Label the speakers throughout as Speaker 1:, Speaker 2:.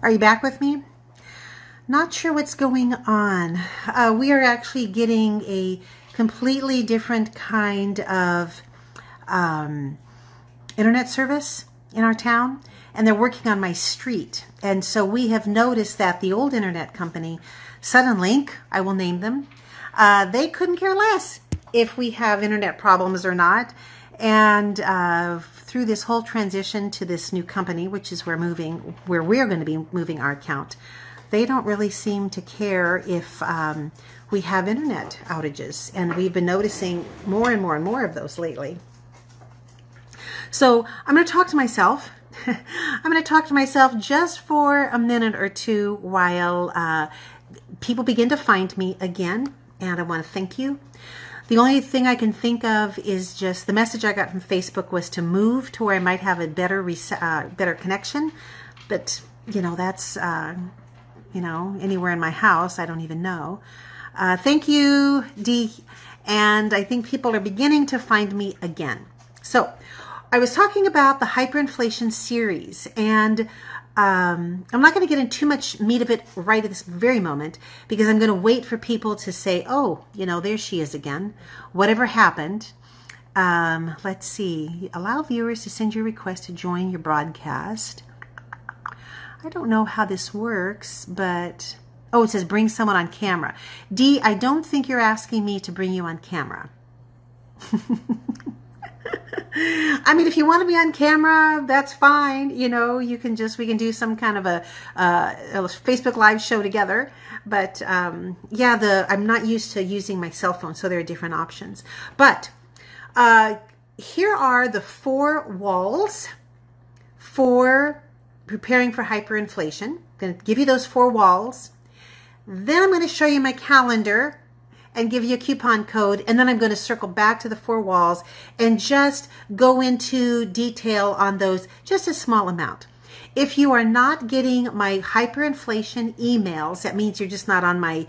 Speaker 1: Are you back with me? Not sure what's going on. We are actually getting a completely different kind of internet service in our town, and they're working on my street. And so we have noticed that the old internet company, Suddenlink, I will name them, they couldn't care less if we have internet problems or not. And through this whole transition to this new company, which is where we're going to be moving our account, they don't really seem to care if we have internet outages. And we've been noticing more and more and more of those lately. So I'm going to talk to myself. I'm going to talk to myself just for a minute or two while people begin to find me again. And I want to thank you. The only thing I can think of is just the message I got from Facebook was to move to where I might have a better connection. But, you know, that's, you know, anywhere in my house, I don't even know. Thank you, Dee. And I think people are beginning to find me again. So I was talking about the hyperinflation series, and I'm not going to get into too much meat of it right at this very moment, because I'm going to wait for people to say, oh, you know, there she is again. Whatever happened. Let's see. Allow viewers to send your request to join your broadcast. I don't know how this works, but... oh, it says bring someone on camera. Dee, I don't think you're asking me to bring you on camera. I mean, if you want to be on camera, that's fine. You know, you can we can do some kind of a Facebook Live show together. But yeah, I'm not used to using my cell phone, so there are different options. But here are the 4 walls for preparing for hyperinflation. I'm going to give you those 4 walls. Then I'm going to show you my calendar and give you a coupon code, and then I'm going to circle back to the 4 walls and just go into detail on those, just a small amount. If you are not getting my hyperinflation emails, that means you're just not on my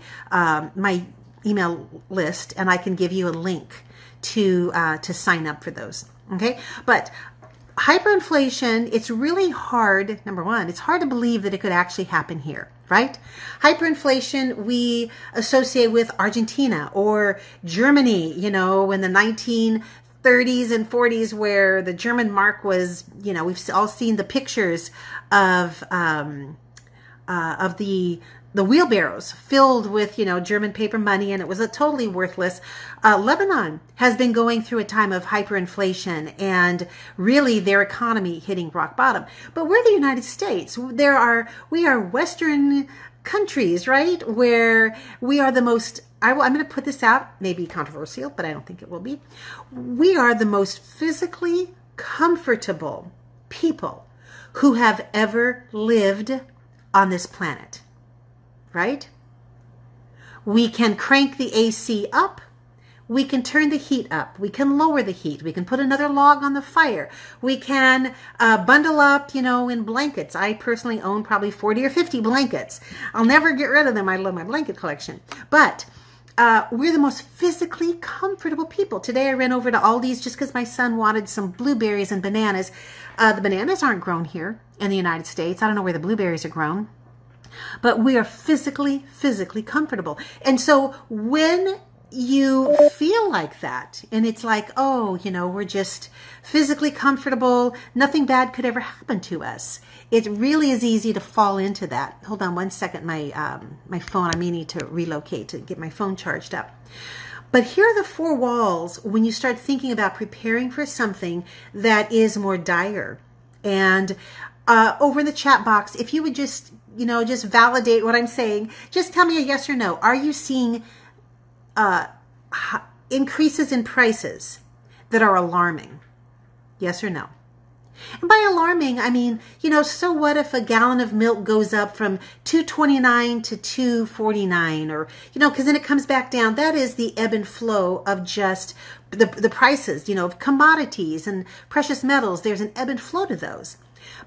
Speaker 1: my email list, and I can give you a link to sign up for those. Okay, but hyperinflation, it's really hard. Number one, it's hard to believe that it could actually happen here, right? Hyperinflation we associate with Argentina or Germany, you know, in the 1930s and 40s, where the German mark was, you know, we've all seen the pictures of the wheelbarrows filled with, you know, German paper money, and it was totally worthless. Lebanon has been going through a time of hyperinflation and really their economy hitting rock bottom. But we're the United States. We are Western countries, right? Where we are the most, I'm going to put this out, maybe controversial, but I don't think it will be. We are the most physically comfortable people who have ever lived on this planet. Right? We can crank the AC up. We can turn the heat up. We can lower the heat. We can put another log on the fire. We can bundle up, you know, in blankets. I personally own probably 40 or 50 blankets. I'll never get rid of them. I love my blanket collection. But we're the most physically comfortable people. Today I ran over to Aldi's just because my son wanted some blueberries and bananas. The bananas aren't grown here in the United States. I don't know where the blueberries are grown. But we are physically comfortable. And so when you feel like that, and it's like, oh, you know, we're just physically comfortable, nothing bad could ever happen to us, it really is easy to fall into that. Hold on one second, my phone, I may need to relocate to get my phone charged up. But here are the 4 walls when you start thinking about preparing for something that is more dire. And over in the chat box, if you would just, you know, just validate what I'm saying. Just tell me a yes or no. Are you seeing increases in prices that are alarming? Yes or no? And by alarming, I mean, you know, so what if a gallon of milk goes up from $2.29 to $2.49, or, you know, because then it comes back down. That is the ebb and flow of just the prices, you know, of commodities and precious metals. There's an ebb and flow to those.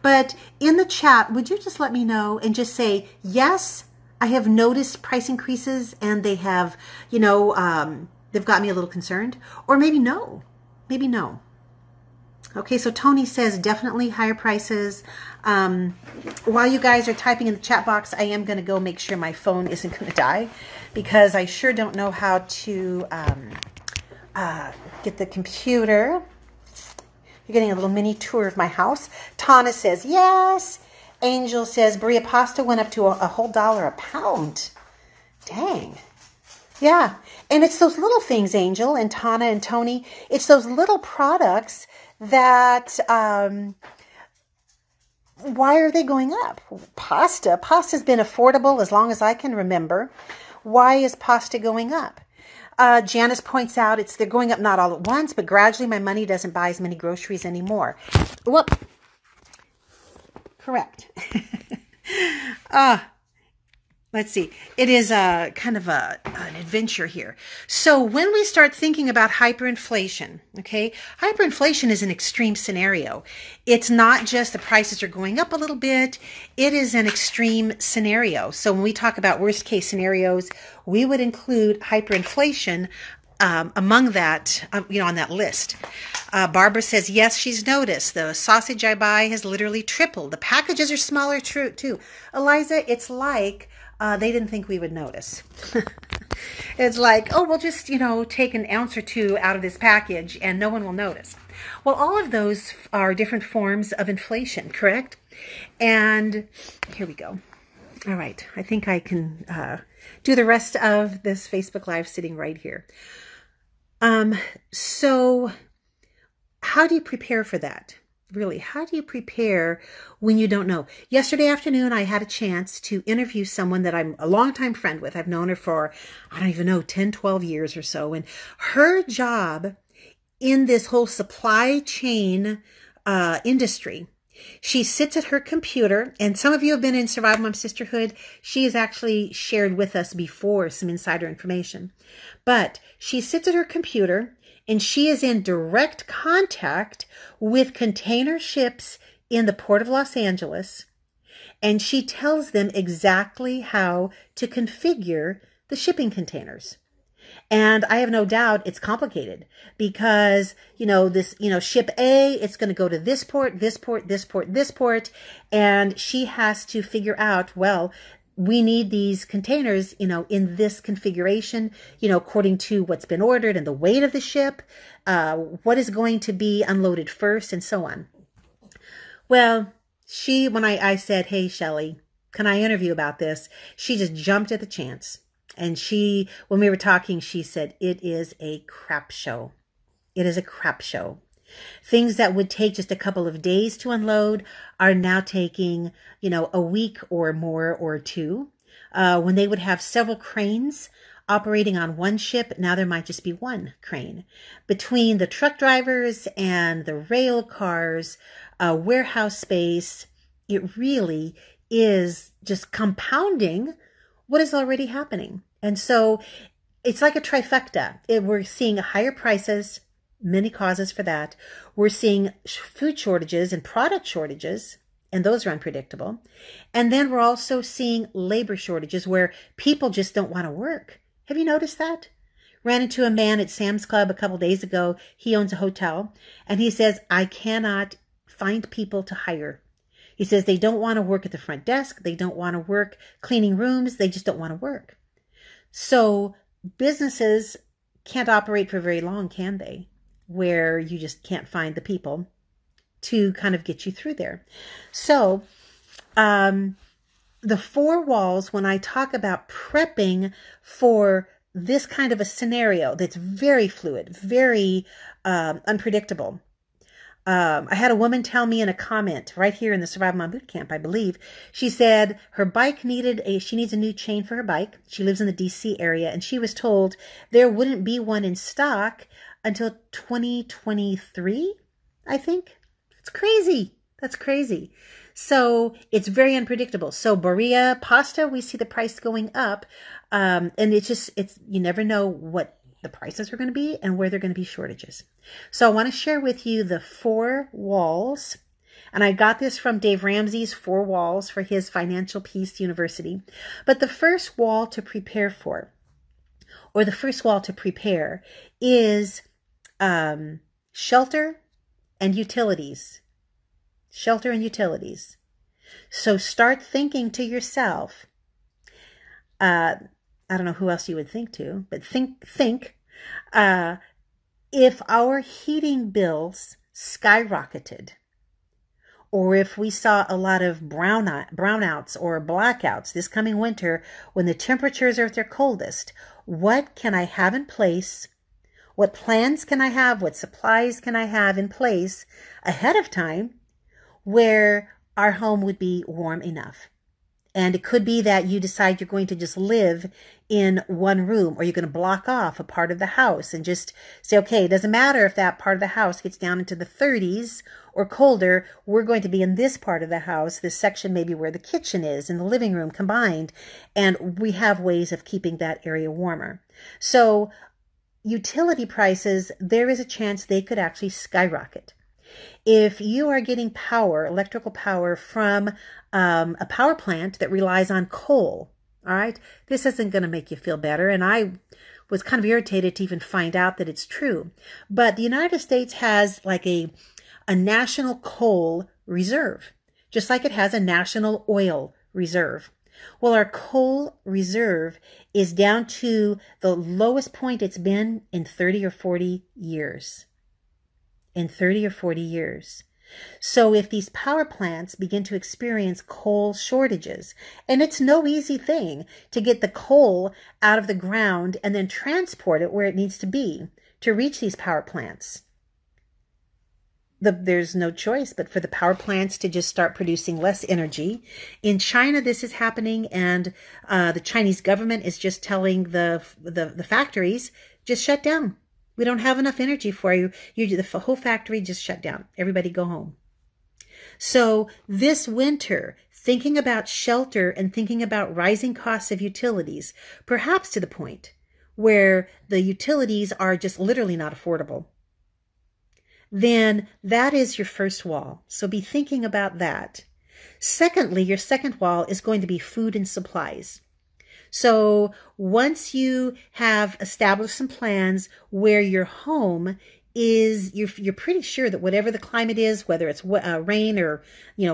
Speaker 1: But in the chat, would you just let me know and just say, yes, I have noticed price increases and they have, you know, they've got me a little concerned, or maybe no, maybe no. Okay, so Tony says definitely higher prices. While you guys are typing in the chat box, I am going to go make sure my phone isn't going to die, because I sure don't know how to get the computer. You're getting a little mini tour of my house. Tana says yes. Angel says Berea pasta went up to a whole $1 a pound. Dang. Yeah. And it's those little things, Angel and Tana and Tony. It's those little products that, why are they going up? Pasta's been affordable as long as I can remember. Why is pasta going up? Janice points out they're going up not all at once, but gradually my money doesn't buy as many groceries anymore. Whoop. Correct. Let's see. It is a kind of an adventure here. So when we start thinking about hyperinflation, okay, hyperinflation is an extreme scenario. It's not just the prices are going up a little bit. It is an extreme scenario. So when we talk about worst case scenarios, we would include hyperinflation among that, on that list. Barbara says, yes, she's noticed. The sausage I buy has literally tripled. The packages are smaller too. Eliza, it's like they didn't think we would notice. It's like, oh, we'll just, take an ounce or two out of this package and no one will notice. Well, all of those are different forms of inflation, correct? And here we go. All right. I think I can do the rest of this Facebook Live sitting right here. So how do you prepare for that? Really, how do you prepare when you don't know? Yesterday afternoon, I had a chance to interview someone that I'm a longtime friend with. I've known her for, I don't even know, 10, 12 years or so. And her job in this whole supply chain industry, she sits at her computer, and some of you have been in Survival Mom Sisterhood. She has actually shared with us before some insider information. But she sits at her computer, and she is in direct contact with container ships in the Port of Los Angeles, and she tells them exactly how to configure the shipping containers. And I have no doubt it's complicated because, ship A, it's going to go to this port, this port, this port, this port. And she has to figure out, well, we need these containers, in this configuration, according to what's been ordered and the weight of the ship, what is going to be unloaded first and so on. Well, when I said, hey, Shelley, can I interview about this? She just jumped at the chance. And when we were talking, she said, it is a crap show. It is a crap show. Things that would take just a couple of days to unload are now taking, a week or more or two. When they would have several cranes operating on one ship, now there might just be one crane. Between the truck drivers and the rail cars, warehouse space, it really is just compounding what is already happening. And so it's like a trifecta. We're seeing higher prices, many causes for that. We're seeing food shortages and product shortages, and those are unpredictable. And then we're also seeing labor shortages where people just don't want to work. Have you noticed that? Ran into a man at Sam's Club a couple days ago. He owns a hotel, and he says, I cannot find people to hire. He says they don't want to work at the front desk. They don't want to work cleaning rooms. They just don't want to work. So businesses can't operate for very long, can they? Where you just can't find the people to kind of get you through there. So the four walls, when I talk about prepping for this kind of a scenario that's very fluid, very unpredictable. I had a woman tell me in a comment right here in the Survival Mom Bootcamp, I believe. She said her bike she needs a new chain for her bike. She lives in the DC area, and she was told there wouldn't be one in stock until 2023, I think. It's crazy. That's crazy. So it's very unpredictable. So Berea pasta, we see the price going up. And you never know what the prices are going to be and where they're going to be shortages. So I want to share with you the four walls. And I got this from Dave Ramsey's 4 Walls for his Financial Peace University. But the first wall to prepare for, is shelter and utilities. Shelter and utilities. So start thinking to yourself, I don't know who else you would think to, but think, if our heating bills skyrocketed, or if we saw a lot of brownouts or blackouts this coming winter when the temperatures are at their coldest, what can I have in place? What plans can I have? What supplies can I have in place ahead of time where our home would be warm enough? And it could be that you decide you're going to just live in one room, or you're going to block off a part of the house and just say, okay, it doesn't matter if that part of the house gets down into the 30s or colder. We're going to be in this part of the house, this section maybe where the kitchen is and the living room combined. And we have ways of keeping that area warmer. So utility prices, there is a chance they could actually skyrocket. If you are getting power, electrical power from a power plant that relies on coal, all right, this isn't going to make you feel better. And I was kind of irritated to even find out that it's true. But the United States has like a national coal reserve, just like it has a national oil reserve. Well, our coal reserve is down to the lowest point it's been in 30 or 40 years. In 30 or 40 years. So if these power plants begin to experience coal shortages, and it's no easy thing to get the coal out of the ground and then transport it where it needs to be to reach these power plants. There's no choice but for the power plants to just start producing less energy. In China, this is happening, and the Chinese government is just telling the factories, just shut down. We don't have enough energy for you. The whole factory just shut down. Everybody go home. So this winter, thinking about shelter and thinking about rising costs of utilities, perhaps to the point where the utilities are just literally not affordable, then that is your first wall. So be thinking about that. Secondly, your second wall is going to be food and supplies. So once you have established some plans where your home is, you're pretty sure that whatever the climate is, whether it's rain or,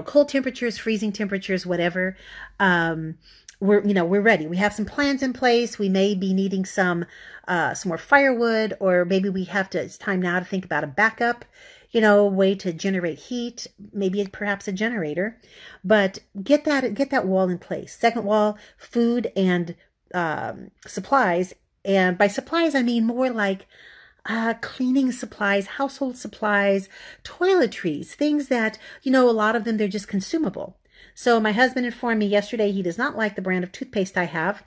Speaker 1: cold temperatures, freezing temperatures, whatever, we're ready. We have some plans in place. We may be needing some more firewood, or maybe it's time now to think about a backup, way to generate heat, maybe perhaps a generator, but get that wall in place. Second wall, food and supplies. And by supplies, I mean more like cleaning supplies, household supplies, toiletries, things that, a lot of them, they're just consumable. So my husband informed me yesterday he does not like the brand of toothpaste I have.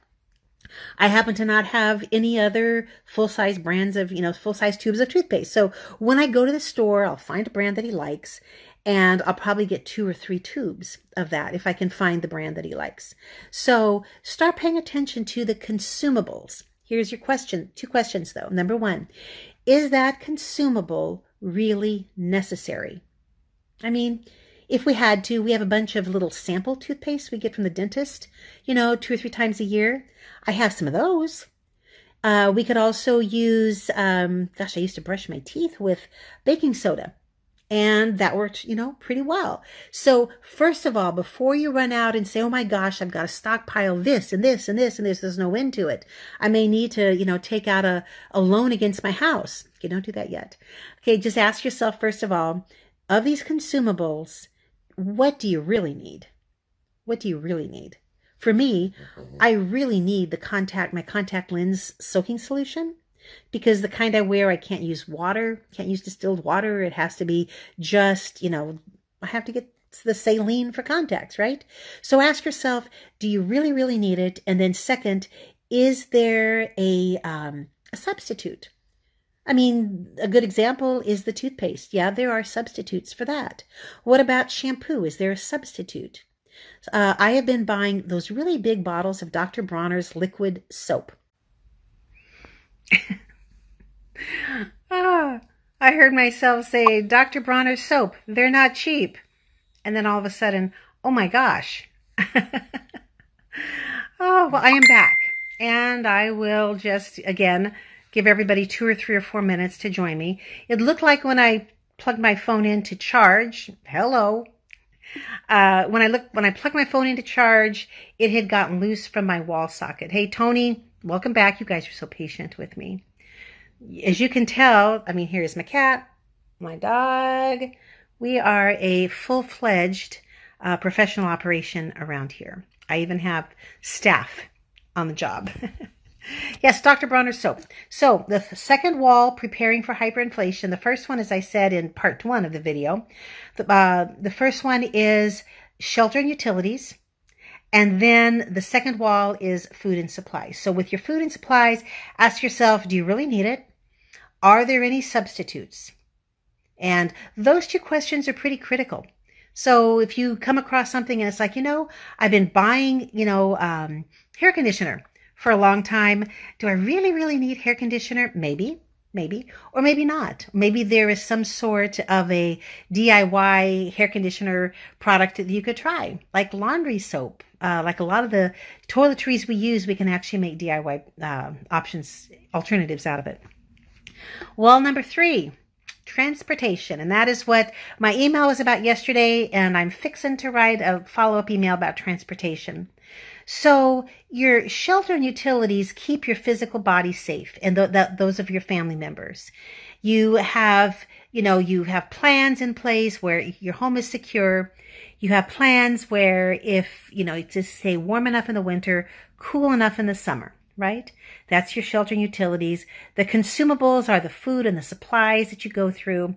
Speaker 1: I happen to not have any other full-size brands of, full-size tubes of toothpaste. So when I go to the store, I'll find a brand that he likes, and I'll probably get 2 or 3 tubes of that if I can find the brand that he likes. So start paying attention to the consumables. Here's your question. 2 questions though. Number 1, is that consumable really necessary? I mean, if we had to, we have a bunch of little sample toothpaste we get from the dentist, 2 or 3 times a year. I have some of those. We could also use, I used to brush my teeth with baking soda, and that worked, pretty well. So first of all, before you run out and say, oh my gosh, I've got to stockpile this and this and this and this, there's no end to it. I may need to, take out a loan against my house. Okay, don't do that yet. Okay, just ask yourself, first of all, of these consumables, what do you really need? What do you really need? For me, I really need my contact lens soaking solution, because the kind I wear, I can't use water, can't use distilled water. It has to be just, I have to get the saline for contacts, right? So ask yourself, do you really, really need it? And then second, is there a substitute? I mean, a good example is the toothpaste. Yeah, there are substitutes for that. What about shampoo? Is there a substitute? I have been buying those really big bottles of Dr. Bronner's liquid soap. I heard myself say, Dr. Bronner's soap, they're not cheap. And then all of a sudden, oh my gosh. Oh, well, I am back. And I will just, again, give everybody 2 or 3 or 4 minutes to join me. It looked like when I plugged my phone in to charge. Hello. When I plugged my phone into charge, it had gotten loose from my wall socket. Hey, Tony, welcome back. You guys are so patient with me. As you can tell, I mean, here's my cat, my dog. We are a full-fledged professional operation around here. I even have staff on the job. Yes, Dr. Bronners soap. So the second wall, preparing for hyperinflation. The first one, as I said in part 1 of the video, the first one is shelter and utilities. And then the second wall is food and supplies. So with your food and supplies, ask yourself, do you really need it? Are there any substitutes? And those 2 questions are pretty critical. So if you come across something and it's like, I've been buying, hair conditioner for a long time. Do I really need hair conditioner? Maybe, or maybe not. Maybe there is some sort of a DIY hair conditioner product that you could try, like laundry soap. Like a lot of the toiletries we use, we can actually make DIY alternatives out of it. Well, number 3, transportation. And that is what my email was about yesterday, and I'm fixing to write a follow-up email about transportation. So your shelter and utilities keep your physical body safe, and those of your family members. You have plans in place where your home is secure. You have plans where if, to stay warm enough in the winter, cool enough in the summer, right? That's your shelter and utilities. The consumables are the food and the supplies that you go through.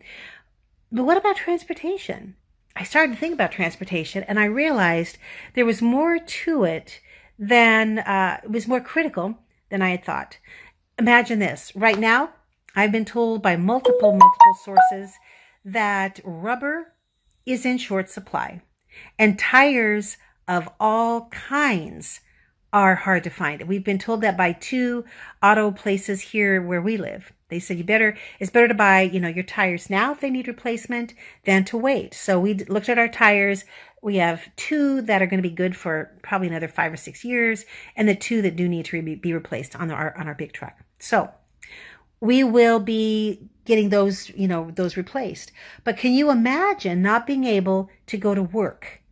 Speaker 1: But what about transportation? I started to think about transportation, and I realized there was more to it than, it was more critical than I had thought. Imagine this. Right now, I've been told by multiple sources that rubber is in short supply, and tires of all kinds are hard to find. We've been told that by 2 auto places here where we live. They said it's better to buy, your tires now if they need replacement than to wait. So we looked at our tires. We have 2 that are going to be good for probably another 5 or 6 years, and the 2 that do need to be replaced on our big truck. So we will be getting those replaced. But can you imagine not being able to go to work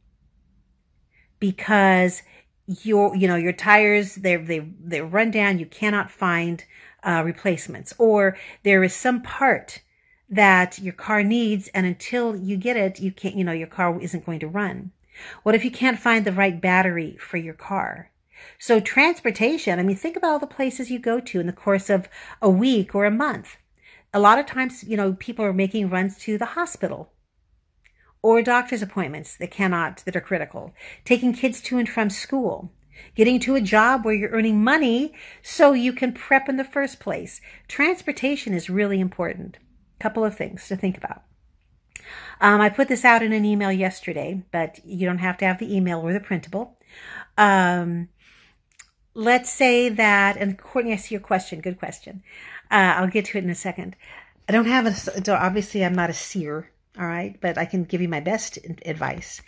Speaker 1: because your tires, they're run down, you cannot find replacements, or there is some part that your car needs, and until you get it, you can't, your car isn't going to run. What if you can't find the right battery for your car? So transportation, I mean, think about all the places you go to in the course of a week or a month. A lot of times, people are making runs to the hospital or doctor's appointments that are critical, taking kids to and from school, getting to a job where you're earning money so you can prep in the first place. Transportation is really important. Couple of things to think about. I put this out in an email yesterday, but you don't have to have the email or the printable. Let's say that, and Courtney, I see your question. Good question. I'll get to it in a second. Obviously I'm not a seer, all right, but I can give you my best advice.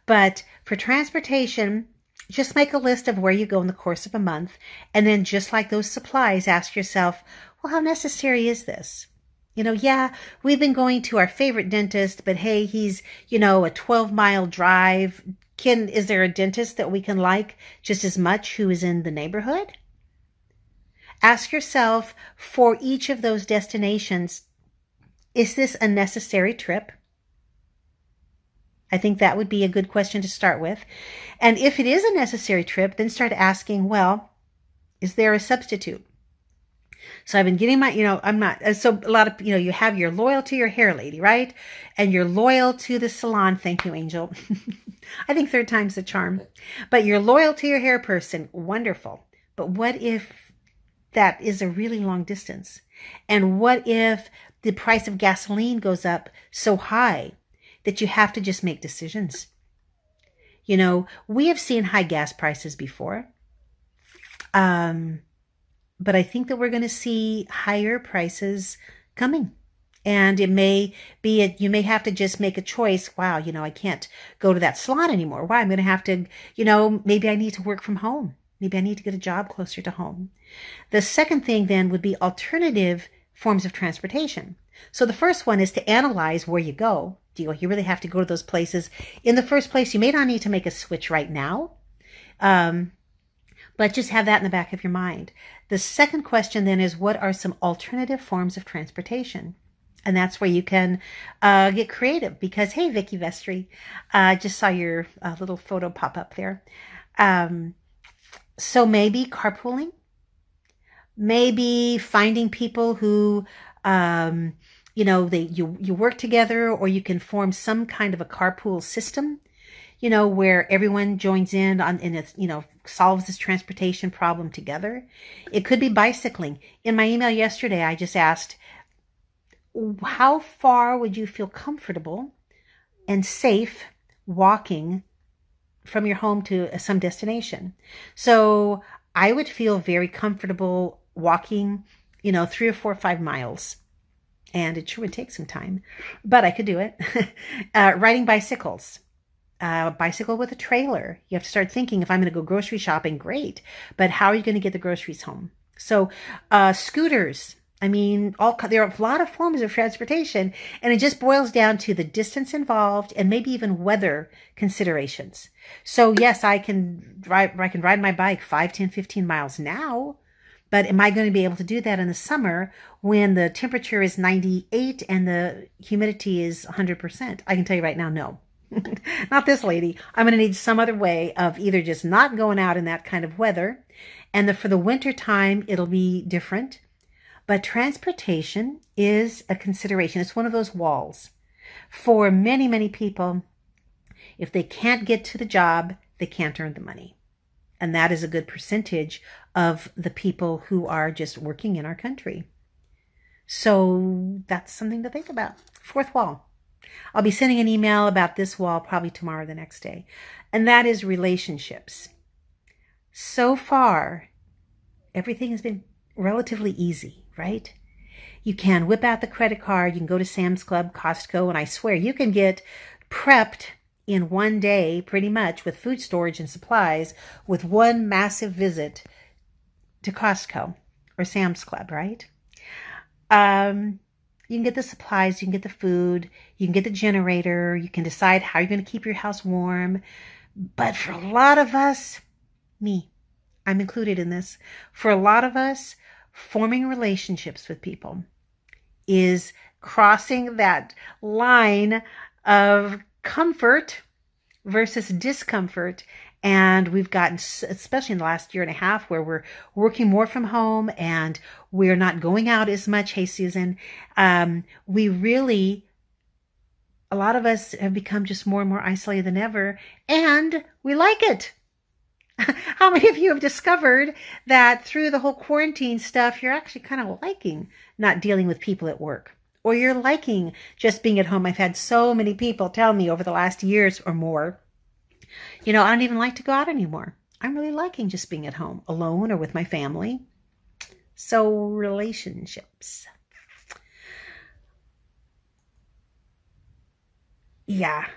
Speaker 1: But for transportation, just make a list of where you go in the course of a month. And then just like those supplies, ask yourself, well, how necessary is this? Yeah, we've been going to our favorite dentist, but hey, he's, a 12-mile drive. Is there a dentist that we can like just as much who is in the neighborhood? Ask yourself for each of those destinations, is this a necessary trip? I think that would be a good question to start with. And if it is a necessary trip, then start asking, well, is there a substitute? So I've been getting so a lot of, you have your loyal to your hair lady, right? And you're loyal to the salon. Thank you, Angel. I think 3rd time's the charm. But you're loyal to your hair person. Wonderful. But what if that is a really long distance? And what if the price of gasoline goes up so high that you have to just make decisions? We have seen high gas prices before. But I think that we're going to see higher prices coming. And it may be, you may have to just make a choice. Wow, I can't go to that salon anymore. Why? I'm going to have to, maybe I need to work from home. Maybe I need to get a job closer to home. The second thing then would be alternative forms of transportation. So the first one is to analyze where you go. Do you really have to go to those places in the first place? You may not need to make a switch right now, but just have that in the back of your mind. The second question then is, what are some alternative forms of transportation? And that's where you can get creative because, hey, Vicky Vestry, just saw your little photo pop up there. So maybe carpooling, maybe finding people who, you work together, or you can form some kind of a carpool system, where everyone joins in and it's, solves this transportation problem together. It could be bicycling. In my email yesterday, I just asked, how far would you feel comfortable and safe walking from your home to some destination? So I would feel very comfortable walking, 3 or 4 or 5 miles. And it sure would take some time, but I could do it. Riding bicycles. Bicycle with a trailer. You have to start thinking, if I'm going to go grocery shopping, great. But how are you going to get the groceries home? So scooters. I mean, there are a lot of forms of transportation, and it just boils down to the distance involved and maybe even weather considerations. So yes, I can ride my bike 5, 10, 15 miles now, but am I going to be able to do that in the summer when the temperature is 98 and the humidity is 100%? I can tell you right now, no. Not this lady. I'm going to need some other way of either just not going out in that kind of weather, and for the winter time, it'll be different. But transportation is a consideration. It's one of those walls. For many, many people, if they can't get to the job, they can't earn the money. And that is a good percentage of the people who are just working in our country. So that's something to think about. Fourth wall. I'll be sending an email about this wall probably tomorrow or the next day. And that is relationships. So far, everything has been relatively easy, right? You can whip out the credit card. You can go to Sam's Club, Costco, and I swear you can get prepped in one day pretty much with food storage and supplies with one massive visit to Costco or Sam's Club, right? You can get the supplies, you can get the food, you can get the generator, you can decide how you're going to keep your house warm. But for a lot of us, I'm included in this, for a lot of us, forming relationships with people is crossing that line of comfort versus discomfort. And we've gotten, especially in the last year and a half, where we're working more from home and we're not going out as much. Hey, Susan, we really, a lot of us have become just more and more isolated than ever, and we like it. How many of you have discovered that through the whole quarantine stuff, you're actually kind of liking not dealing with people at work, or you're liking just being at home? I've had so many people tell me over the last years or more, I don't even like to go out anymore. I'm really liking just being at home alone or with my family. So relationships. Yeah.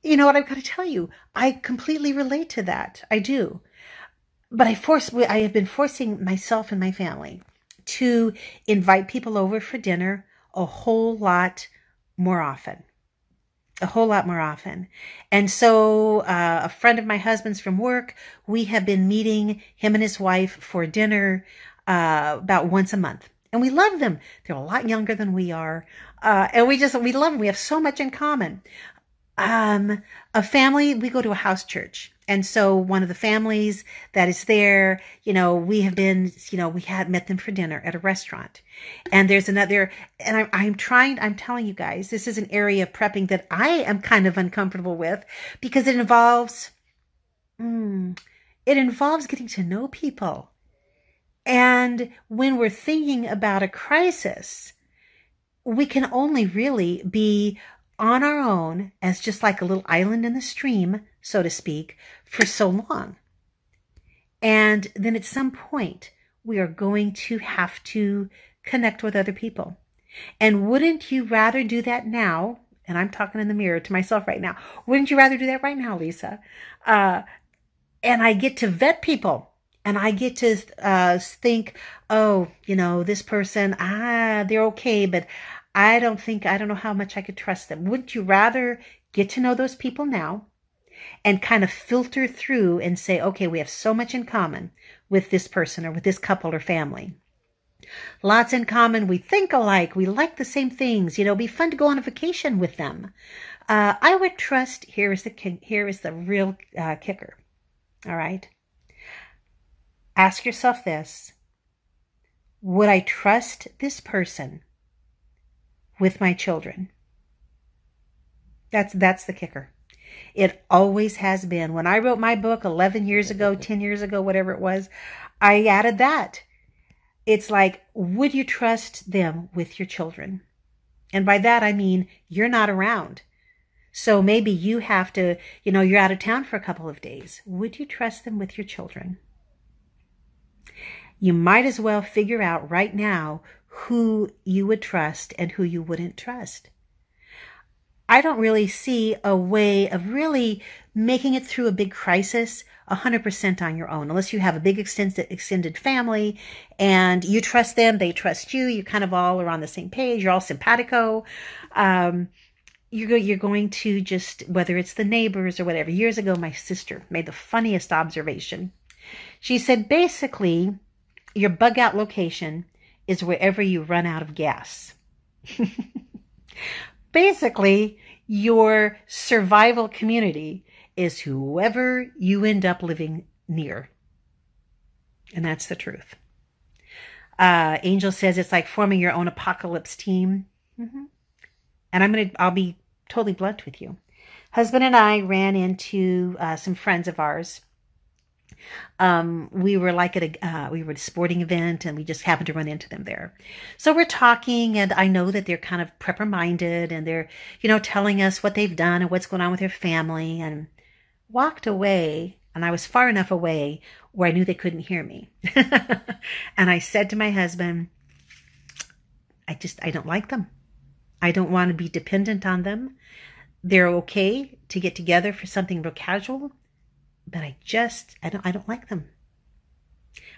Speaker 1: You know what I've got to tell you? I completely relate to that. I do. But I have been forcing myself and my family to invite people over for dinner a whole lot more often. And so a friend of my husband's from work, we have been meeting him and his wife for dinner about once a month. And we love them. They're a lot younger than we are. And we love them. We have so much in common. A family, we go to a house church. And so one of the families that is there, we have been, we had met them for dinner at a restaurant. And there's another, and I'm telling you guys, this is an area of prepping that I am kind of uncomfortable with because it involves getting to know people. And when we're thinking about a crisis, we can only really be on our own as just like a little island in the stream, so to speak, for so long. And then at some point, we are going to have to connect with other people. And wouldn't you rather do that now? And I'm talking in the mirror to myself right now. Wouldn't you rather do that right now, Lisa? And I get to vet people. And I get to think, oh, this person, they're okay, but I don't know how much I could trust them. Wouldn't you rather get to know those people now and kind of filter through and say, okay, we have so much in common with this person or with this couple or family. Lots in common. We think alike. We like the same things. It'd be fun to go on a vacation with them. I would trust, here is the real kicker. All right. Ask yourself this. Would I trust this person with my children? That's the kicker. It always has been. When I wrote my book 11 years ago, 10 years ago, whatever it was, I added that. It's like, would you trust them with your children? And by that, I mean, you're not around. So maybe you have to, you're out of town for a couple of days. Would you trust them with your children? You might as well figure out right now who you would trust and who you wouldn't trust. I don't really see a way of really making it through a big crisis 100% on your own, unless you have a big extended family and you trust them, they trust you, you kind of all are on the same page, you're all simpatico. You're going to just, whether it's the neighbors or whatever. Years ago, my sister made the funniest observation. She said, basically, your bug out location is wherever you run out of gas. Basically, your survival community is whoever you end up living near. And that's the truth. Angel says it's like forming your own apocalypse team. Mm-hmm. And I'll be totally blunt with you. Husband and I ran into some friends of ours. We were like at a sporting event, and we just happened to run into them there. So we're talking, and I know that they're kind of prepper minded, and they're, telling us what they've done and what's going on with their family, and walked away. And I was far enough away where I knew they couldn't hear me. And I said to my husband, I don't like them. I don't want to be dependent on them. They're okay to get together for something real casual, but I don't like them.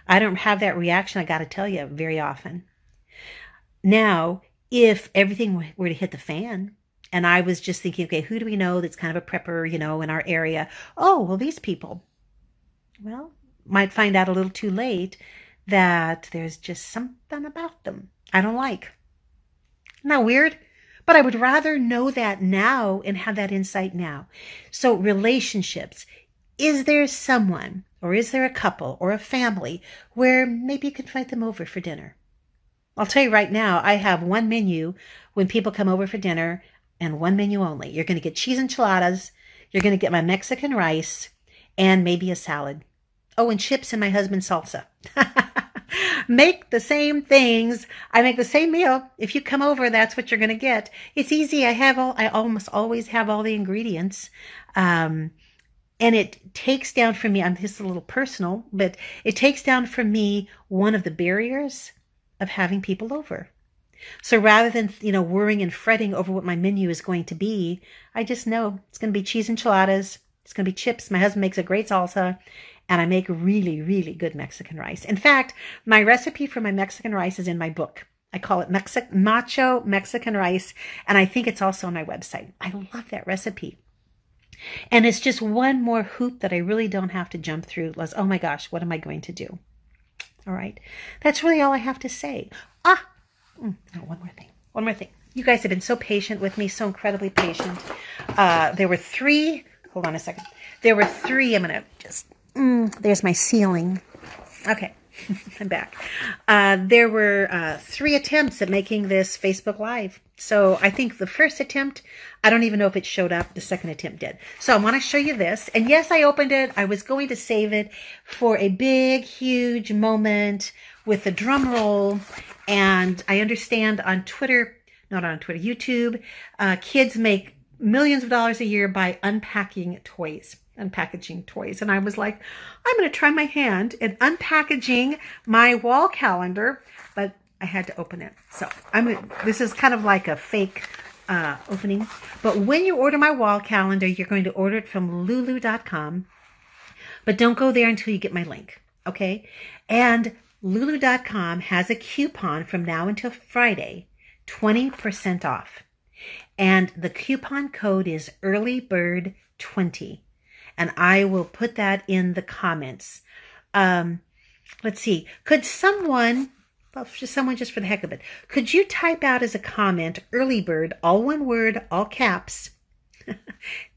Speaker 1: I don't have that reaction, I got to tell you, very often. Now, if everything were to hit the fan, and I was just thinking, okay, who do we know that's kind of a prepper, in our area? Oh, well, these people. Well, might find out a little too late that there's just something about them I don't like. Isn't that weird? But I would rather know that now and have that insight now. So relationships, is there someone or is there a couple or a family where maybe you could invite them over for dinner? I'll tell you right now, I have one menu when people come over for dinner and one menu only. You're going to get cheese enchiladas. You're going to get my Mexican rice and maybe a salad. Oh, and chips and my husband's salsa. Make the same things. I make the same meal. If you come over, that's what you're going to get. It's easy. I almost always have all the ingredients. And it takes down from me, this is a little personal, but it takes down from me one of the barriers of having people over. So rather than, worrying and fretting over what my menu is going to be, I just know it's going to be cheese enchiladas. It's going to be chips. My husband makes a great salsa. And I make really, really good Mexican rice. In fact, my recipe for my Mexican rice is in my book. I call it Macho Mexican Rice. And I think it's also on my website. I love that recipe. And it's just one more hoop that I really don't have to jump through. Oh my gosh, what am I going to do? All right. That's really all I have to say. One more thing. You guys have been so patient with me, so incredibly patient. There were three, hold on a second. There were three, I'm going to just... there's my ceiling. Okay, I'm back. There were 3 attempts at making this Facebook Live. So I think the first attempt, I don't even know if it showed up. The second attempt did. So I want to show you this. And yes, I opened it. I was going to save it for a big, huge moment with a drum roll. And I understand on Twitter, not on Twitter, YouTube, kids make millions of dollars a year by unpackaging toys. And I was like, I'm going to try my hand at unpackaging my wall calendar, but I had to open it. So this is kind of like a fake opening. But when you order my wall calendar, you're going to order it from lulu.com. But don't go there until you get my link. Okay. And Lulu.com has a coupon from now until Friday, 20% off. And the coupon code is earlybird20. And I will put that in the comments. Let's see. Could someone, well, just for the heck of it, could you type out as a comment, earlybird, all one word, all caps,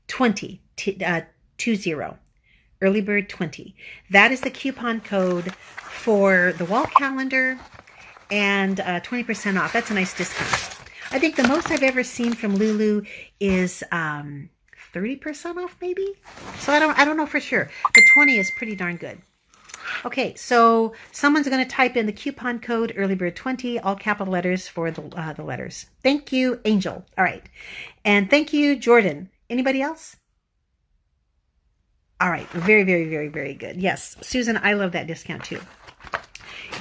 Speaker 1: 20, 20, earlybird 20. That is the coupon code for the wall calendar and 20% off. That's a nice discount. I think the most I've ever seen from Lulu is 30% off, maybe. So I don't know for sure, but 20 is pretty darn good. Okay, so someone's going to type in the coupon code earlybird20, all capital letters for the letters. Thank you, Angel. All right, and thank you, Jordan. Anybody else? All right, very, very, very, very good. Yes, Susan, I love that discount too.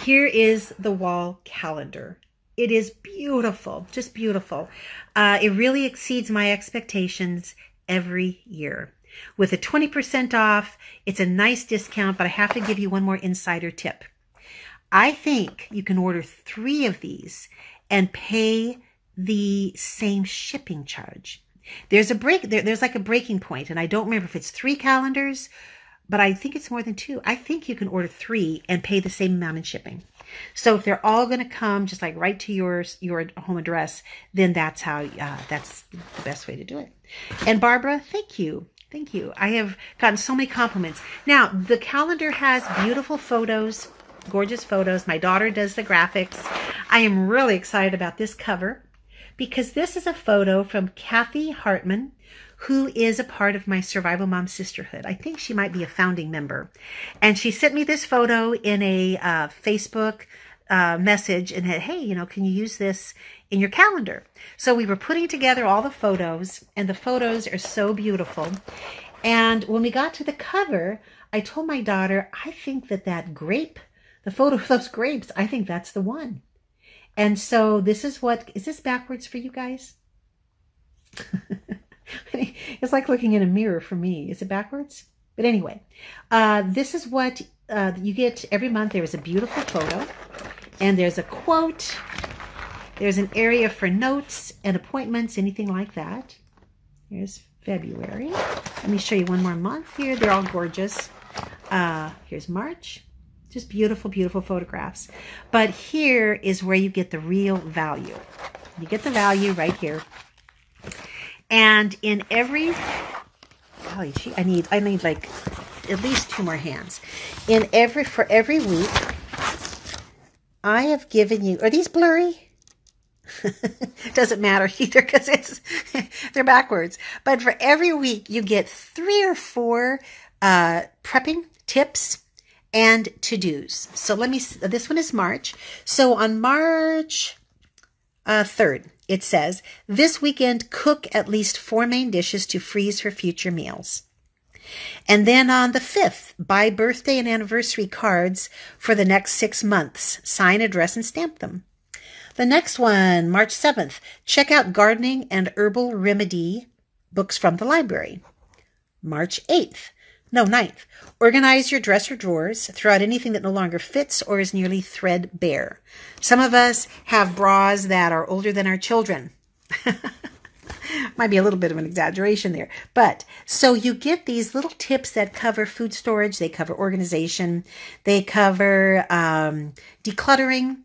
Speaker 1: Here is the wall calendar. It is beautiful, just beautiful. It really exceeds my expectations every year. With a 20% off, it's a nice discount, but I have to give you one more insider tip. I think you can order 3 of these and pay the same shipping charge. There's like a breaking point, and I don't remember if it's 3 calendars, but I think it's more than 2. I think you can order 3 and pay the same amount in shipping. So if they're all going to come just like right to your home address, then that's the best way to do it. And Barbara, thank you. Thank you. I have gotten so many compliments. Now, the calendar has beautiful photos, gorgeous photos. My daughter does the graphics. I am really excited about this cover because this is a photo from Kathy Hartman, who is a part of my Survival Mom Sisterhood. I think she might be a founding member. And she sent me this photo in a Facebook message and said, hey, can you use this in your calendar? So we were putting together all the photos, and the photos are so beautiful. And when we got to the cover, I told my daughter, I think that grape, the photo of those grapes, I think that's the one. And so this is this backwards for you guys? It's like looking in a mirror for me. Is it backwards? But anyway, this is what you get every month. There is a beautiful photo, and there's a quote. There's an area for notes and appointments, anything like that. Here's February. Let me show you one more month here. They're all gorgeous. Here's March. Just beautiful, beautiful photographs. But here is where you get the real value. You get the value right here. And in every, golly, I need like at least 2 more hands. For every week, I have given you, are these blurry? Doesn't matter either because they're backwards. But for every week, you get 3 or 4 prepping tips and to-dos. So this one is March. So on March 3rd, it says, this weekend, cook at least 4 main dishes to freeze for future meals. And then on the 5th, buy birthday and anniversary cards for the next 6 months. Sign, address, and stamp them. The next one, March 7th, check out gardening and herbal remedy books from the library. March 9th, organize your dresser drawers, throw out anything that no longer fits or is nearly threadbare. Some of us have bras that are older than our children. Might be a little bit of an exaggeration there. But so you get these little tips that cover food storage, they cover organization, they cover decluttering,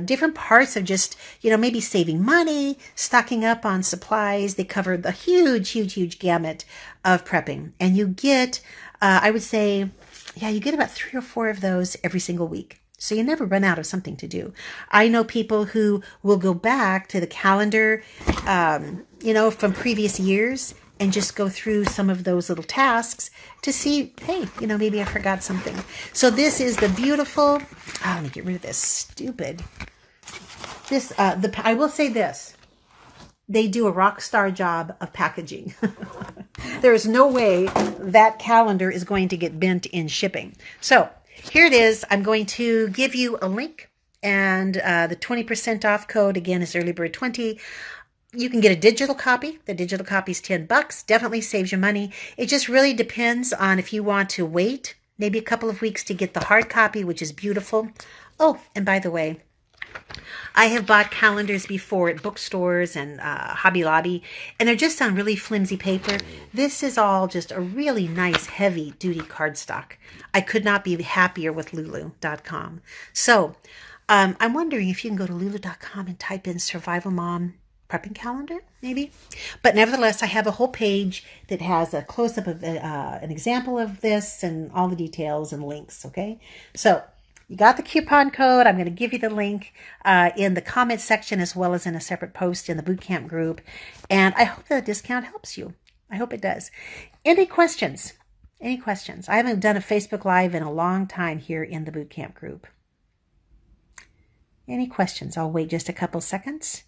Speaker 1: different parts of just, maybe saving money, stocking up on supplies. They cover the huge, huge, huge gamut of prepping. And you get, I would say, you get about 3 or 4 of those every single week. So you never run out of something to do. I know people who will go back to the calendar, from previous years and just go through some of those little tasks to see, hey, maybe I forgot something. So this is the beautiful, let me get rid of this stupid. I will say this. They do a rock star job of packaging. There is no way that calendar is going to get bent in shipping. So here it is. I'm going to give you a link, and the 20% off code, again, is earlybird20. You can get a digital copy. The digital copy is $10. Definitely saves you money. It just really depends on if you want to wait maybe a couple of weeks to get the hard copy, which is beautiful. Oh, and by the way, I have bought calendars before at bookstores and Hobby Lobby, and they're just on really flimsy paper. This is all just a really nice, heavy-duty cardstock. I could not be happier with Lulu.com. So I'm wondering if you can go to Lulu.com and type in Survival Mom prepping calendar, maybe. But nevertheless, I have a whole page that has a close-up of an example of this and all the details and links, okay? So you got the coupon code. I'm going to give you the link in the comment section as well as in a separate post in the bootcamp group. And I hope the discount helps you. I hope it does. Any questions? Any questions? I haven't done a Facebook Live in a long time here in the bootcamp group. Any questions? I'll wait just a couple seconds.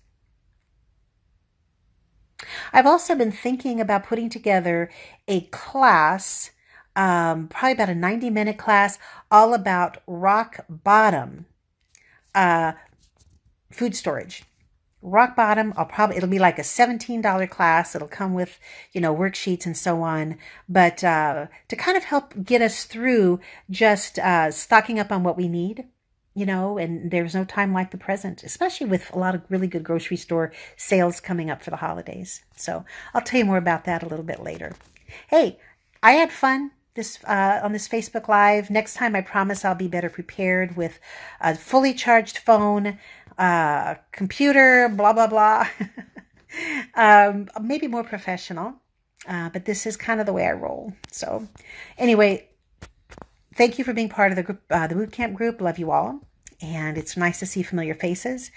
Speaker 1: I've also been thinking about putting together a class, probably about a 90-minute class, all about rock bottom food storage. Rock bottom, it'll be like a $17 class. It'll come with, worksheets and so on. But to kind of help get us through just stocking up on what we need. And there's no time like the present, especially with a lot of really good grocery store sales coming up for the holidays. So I'll tell you more about that a little bit later. Hey, I had fun on this Facebook Live. Next time, I promise I'll be better prepared with a fully charged phone, computer, blah, blah, blah. Maybe more professional, but this is kind of the way I roll. So anyway, thank you for being part of the group, the bootcamp group. Love you all. And it's nice to see familiar faces.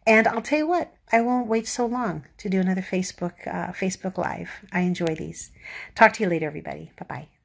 Speaker 1: And I'll tell you what, I won't wait so long to do another Facebook Live. I enjoy these. Talk to you later, everybody. Bye-bye.